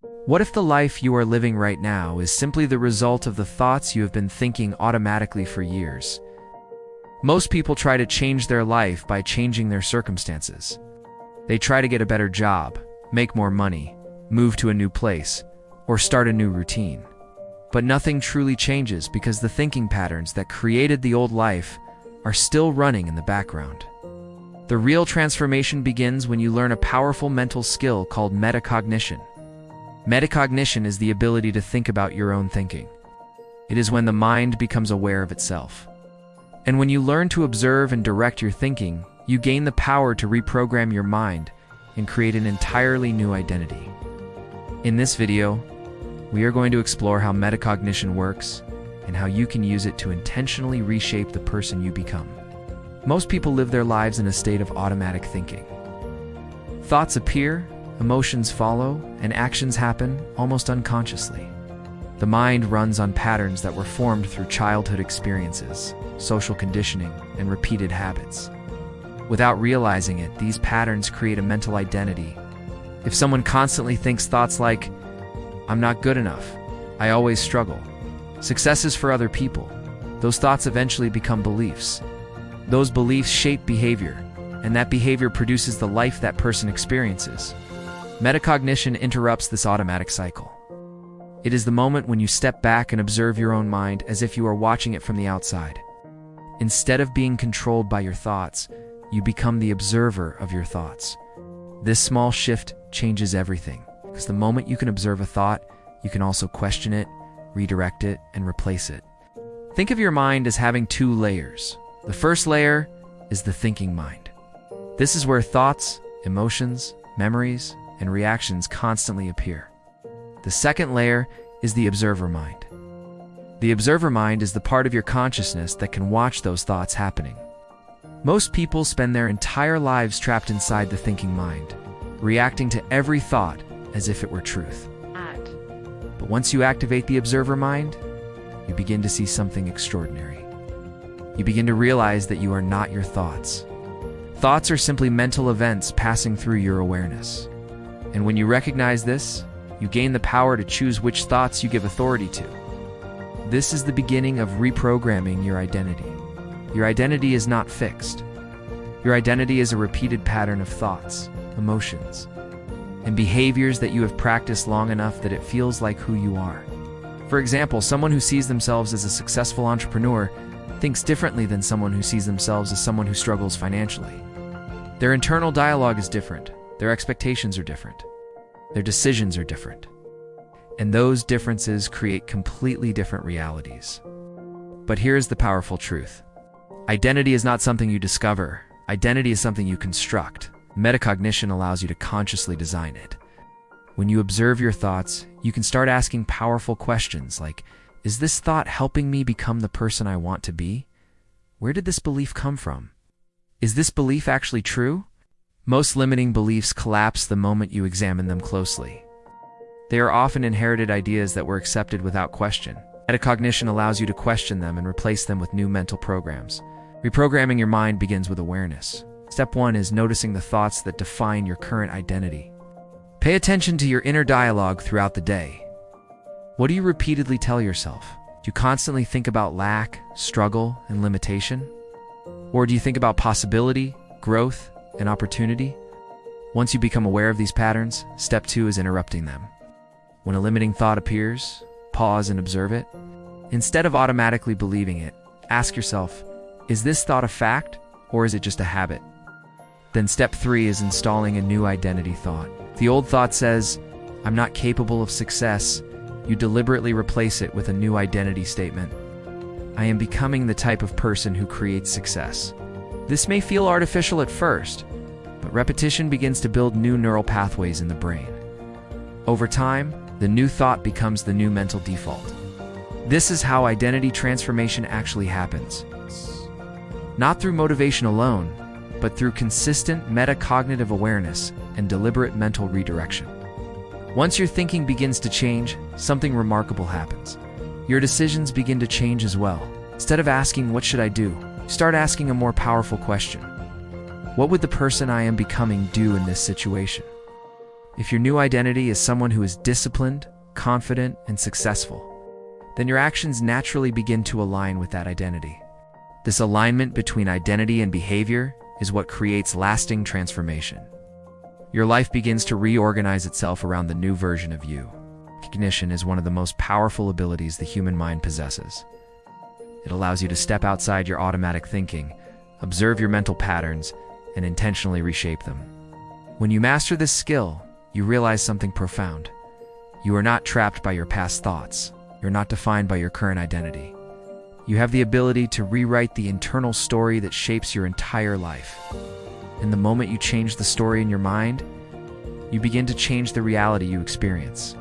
What if the life you are living right now is simply the result of the thoughts you have been thinking automatically for years? Most people try to change their life by changing their circumstances. They try to get a better job, make more money, move to a new place, or start a new routine. But nothing truly changes because the thinking patterns that created the old life are still running in the background. The real transformation begins when you learn a powerful mental skill called metacognition. Metacognition is the ability to think about your own thinking. It is when the mind becomes aware of itself. And when you learn to observe and direct your thinking, you gain the power to reprogram your mind and create an entirely new identity. In this video, we are going to explore how metacognition works and how you can use it to intentionally reshape the person you become. Most people live their lives in a state of automatic thinking. Thoughts appear, emotions follow, and actions happen almost unconsciously. The mind runs on patterns that were formed through childhood experiences, social conditioning, and repeated habits. Without realizing it, these patterns create a mental identity. If someone constantly thinks thoughts like, "I'm not good enough," "I always struggle," "success is for other people," those thoughts eventually become beliefs. Those beliefs shape behavior, and that behavior produces the life that person experiences. Metacognition interrupts this automatic cycle. It is the moment when you step back and observe your own mind as if you are watching it from the outside. Instead of being controlled by your thoughts, you become the observer of your thoughts. This small shift changes everything, because the moment you can observe a thought, you can also question it, redirect it, and replace it. Think of your mind as having two layers. The first layer is the thinking mind. This is where thoughts, emotions, memories, and reactions constantly appear. The second layer is the observer mind. The observer mind is the part of your consciousness that can watch those thoughts happening. Most people spend their entire lives trapped inside the thinking mind, reacting to every thought as if it were truth. But once you activate the observer mind, you begin to see something extraordinary. You begin to realize that you are not your thoughts. Thoughts are simply mental events passing through your awareness. And when you recognize this, you gain the power to choose which thoughts you give authority to. This is the beginning of reprogramming your identity. Your identity is not fixed. Your identity is a repeated pattern of thoughts, emotions, and behaviors that you have practiced long enough that it feels like who you are. For example, someone who sees themselves as a successful entrepreneur thinks differently than someone who sees themselves as someone who struggles financially. Their internal dialogue is different. Their expectations are different. Their decisions are different. And those differences create completely different realities. But here's the powerful truth. Identity is not something you discover. Identity is something you construct. Metacognition allows you to consciously design it. When you observe your thoughts, you can start asking powerful questions like, is this thought helping me become the person I want to be? Where did this belief come from? Is this belief actually true? Most limiting beliefs collapse the moment you examine them closely. They are often inherited ideas that were accepted without question. Metacognition allows you to question them and replace them with new mental programs. Reprogramming your mind begins with awareness. Step 1 is noticing the thoughts that define your current identity. Pay attention to your inner dialogue throughout the day. What do you repeatedly tell yourself? Do you constantly think about lack, struggle, and limitation? Or do you think about possibility, growth, and opportunity? Once you become aware of these patterns, step 2 is interrupting them. When a limiting thought appears, pause and observe it. Instead of automatically believing it, ask yourself, is this thought a fact, or is it just a habit? Then step 3 is installing a new identity thought. If the old thought says, "I'm not capable of success," you deliberately replace it with a new identity statement. "I am becoming the type of person who creates success." This may feel artificial at first, but repetition begins to build new neural pathways in the brain. Over time, the new thought becomes the new mental default. This is how identity transformation actually happens. Not through motivation alone, but through consistent metacognitive awareness and deliberate mental redirection. Once your thinking begins to change, something remarkable happens. Your decisions begin to change as well. Instead of asking, "What should I do?" start asking a more powerful question. What would the person I am becoming do in this situation? If your new identity is someone who is disciplined, confident, and successful, then your actions naturally begin to align with that identity. This alignment between identity and behavior is what creates lasting transformation. Your life begins to reorganize itself around the new version of you. Metacognition is one of the most powerful abilities the human mind possesses. It allows you to step outside your automatic thinking, observe your mental patterns, and intentionally reshape them. When you master this skill, you realize something profound. You are not trapped by your past thoughts. You're not defined by your current identity. You have the ability to rewrite the internal story that shapes your entire life. And the moment you change the story in your mind, you begin to change the reality you experience.